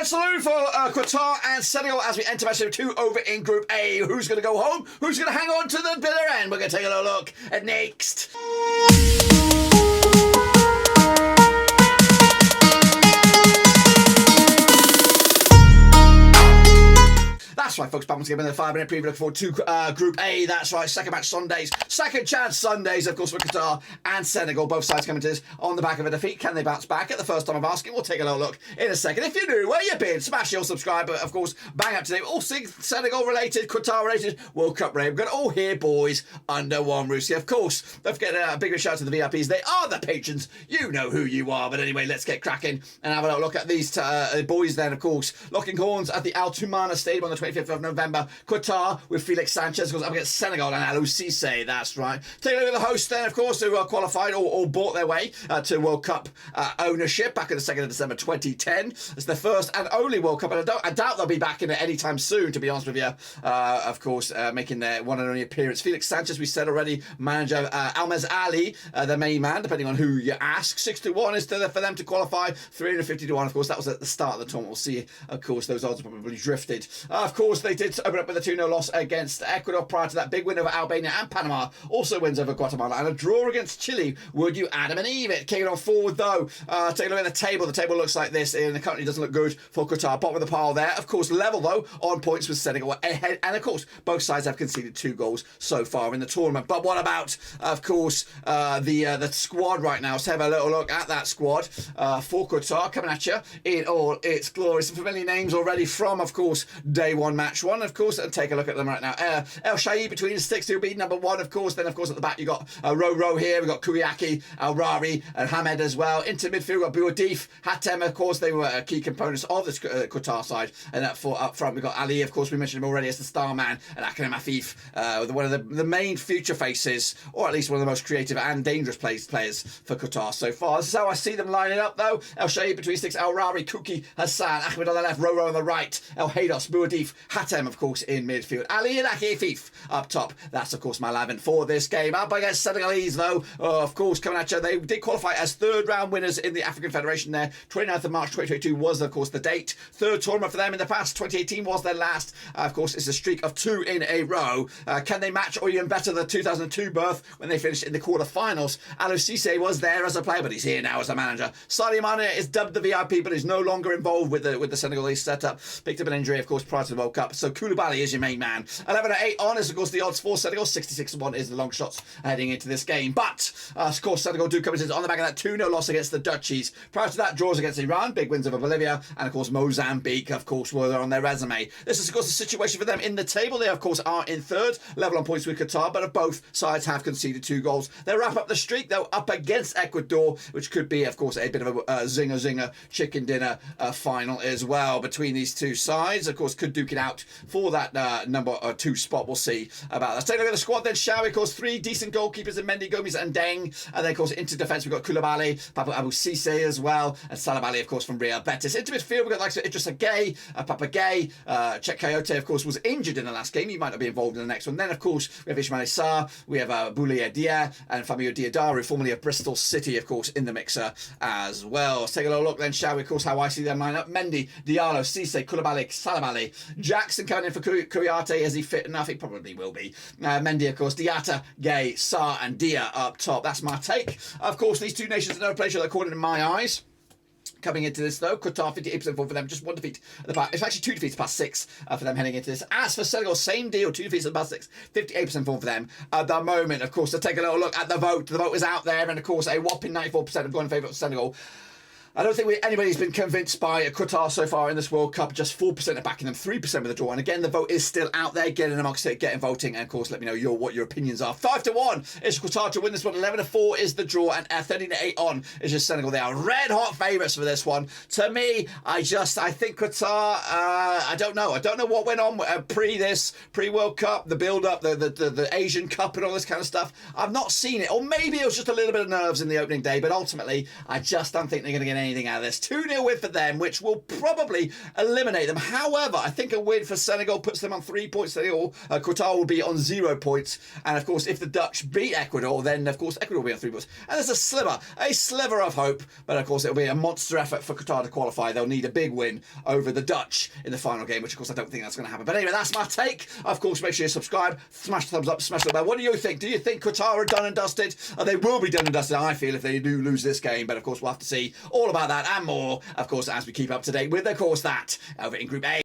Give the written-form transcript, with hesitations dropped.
salute for Qatar and Senegal as we enter match number 2 over in Group A. Who's going to go home? Who's going to hang on to the bitter end? We're going to take a little look at next. That's right, folks. Back once again with a 5-minute preview. Looking forward to Group A. That's right. Second match Sundays. Second chance Sundays, of course, for Qatar and Senegal. Both sides coming to this on the back of a defeat. Can they bounce back? At the first time of asking, we'll take a little look in a second. If you're new, where you been? Smash your subscribe, but of course, bang up to date. All Senegal related, Qatar related, World Cup related. We've got it all here, boys, under one roof. Of course, don't forget a big shout out to the VIPs. They are the patrons. You know who you are. But anyway, let's get cracking and have a little look at these boys then, of course. Locking horns at the Al Tumana Stadium on the 25th of November. Qatar with Felix Sanchez goes up against Senegal and Alou Cisse. That's right. Take a look at the hosts then, of course, who are qualified or bought their way to World Cup ownership back on the 2nd of December 2010. It's their first and only World Cup, and I doubt they'll be back in it anytime soon, to be honest with you. Of course, making their one and only appearance. Felix Sanchez, we said already, manager Almaz Ali, the main man, depending on who you ask. 6-1 is for them to qualify. 350-1, of course, that was at the start of the tournament. We'll see, of course, those odds probably drifted. Of course, they did open up with a 2-0 loss against Ecuador prior to that big win over Albania and Panama. Also wins over Guatemala and a draw against Chile. Would you Adam and Eve it? Kicking on forward though. Take a look at the table. The table looks like this, and the currently doesn't look good for Qatar. Bottom of the pile there. Of course, level though on points with Senegal ahead, and of course, both sides have conceded 2 goals so far in the tournament. But what about, of course, the squad right now? Let's have a little look at that squad for Qatar coming at you in all its glory. Some familiar names already from, of course, day one, match one, of course, and take a look at them right now. El Shaib between the sticks, who'll be number 1, of course. Then, of course, at the back, you got Ro here. We've got Kuriaki, Al Rari, and Hamed as well. Into midfield, we've got Bouadif, Hatem, of course. They were key components of the Qatar side. And up front, we've got Ali, of course. We mentioned him already as the star man, and Akram Afif, one of the main future faces, or at least one of the most creative and dangerous players for Qatar so far. This is how I see them lining up, though. El Shaib between sticks, Al Rari, Kuki, Hassan, Ahmed on the left, Roro on the right, El Haydos, Bouadif, Hatem, of course, in midfield. Ali and Afif up top. That's, of course, my 11 for this game. Up against Senegalese, though, of course, coming at you. They did qualify as third-round winners in the African Federation there. 29th of March 2022 was, of course, the date. Third tournament for them in the past. 2018 was their last. Of course, it's a streak of 2 in a row. Can they match or even better the 2002 berth when they finished in the quarterfinals? Alou Cisse was there as a player, but he's here now as a manager. Sadio Mane is dubbed the VIP, but is no longer involved with the Senegalese setup. Picked up an injury, of course, prior to the World Cup. So Koulibaly is your main man. 11-8 on is, of course, the odds for Senegal. 66-1 is the long shots heading into this game. But, of course, Senegal do come in on the back of that 2-0 loss against the Dutchies. Prior to that, draws against Iran, big wins over Bolivia, and, of course, Mozambique, of course, were on their resume. This is, of course, the situation for them in the table. They, of course, are in third, level on points with Qatar, but both sides have conceded 2 goals. They wrap up the streak, though, up against Ecuador, which could be, of course, a bit of a zinger chicken dinner final as well between these two sides. Of course, could duke it out for that number 2 spot. We'll see about that. Let's take a look at the squad then, shall we? Of course, 3 decent goalkeepers in Mendy, Gomes and Deng. And then, of course, into defence, we've got Koulibaly, Papa Abou Cisse as well, and Salabali, of course, from Real Betis. Into midfield, we've got likes of Idrissa Gueye, Papa Gueye, Czech Coyote, of course, was injured in the last game. He might not be involved in the next one. Then, of course, we have Ismail Sarr, we have Boulia Dia, and Fabio Diadaru, formerly of Bristol City, of course, in the mixer as well. Let's take a little look then, shall we? Of course, how I see them line up. Mendy, Diallo, Cisse, Koulibaly, Salabali, Jackson coming in for Kuriate. Is he fit enough? He probably will be. Mendy, of course, Diatta, Gay, Sarr, and Dia up top. That's my take. Of course, these two nations have never played each other, according to my eyes. Coming into this, though, Qatar 58% form for them, just 1 defeat at the back. It's actually 2 defeats past 6 for them heading into this. As for Senegal, same deal, 2 defeats at the past 6, 58% form for them at the moment. Of course, to take a little look at the vote. The vote is out there, and of course, a whopping 94% have gone in favour of Senegal. I don't think anybody's been convinced by Qatar so far in this World Cup. Just 4% are backing them, 3% with the draw. And again, the vote is still out there. Get in amongst it, get in voting, and of course, let me know what your opinions are. 5-1 is Qatar to win this one. 11-4 is the draw, and 13-8 on is just Senegal. They are red hot favourites for this one. To me, I think Qatar. I don't know. I don't know what went on pre-World Cup, the build-up, the Asian Cup, and all this kind of stuff. I've not seen it, or maybe it was just a little bit of nerves in the opening day. But ultimately, I just don't think they're going to get anything out of this. 2-0 win for them, which will probably eliminate them. However, I think a win for Senegal puts them on 3 points. Qatar will be on 0 points. And of course, if the Dutch beat Ecuador, then of course Ecuador will be on 3 points. And there's a sliver of hope. But of course, it'll be a monster effort for Qatar to qualify. They'll need a big win over the Dutch in the final game, which of course I don't think that's going to happen. But anyway, that's my take. Of course, make sure you subscribe, smash the thumbs up, smash the bell. What do you think? Do you think Qatar are done and dusted? They will be done and dusted, I feel, if they do lose this game. But of course, we'll have to see all about that and more, of course, as we keep up to date with, of course, that over in Group A.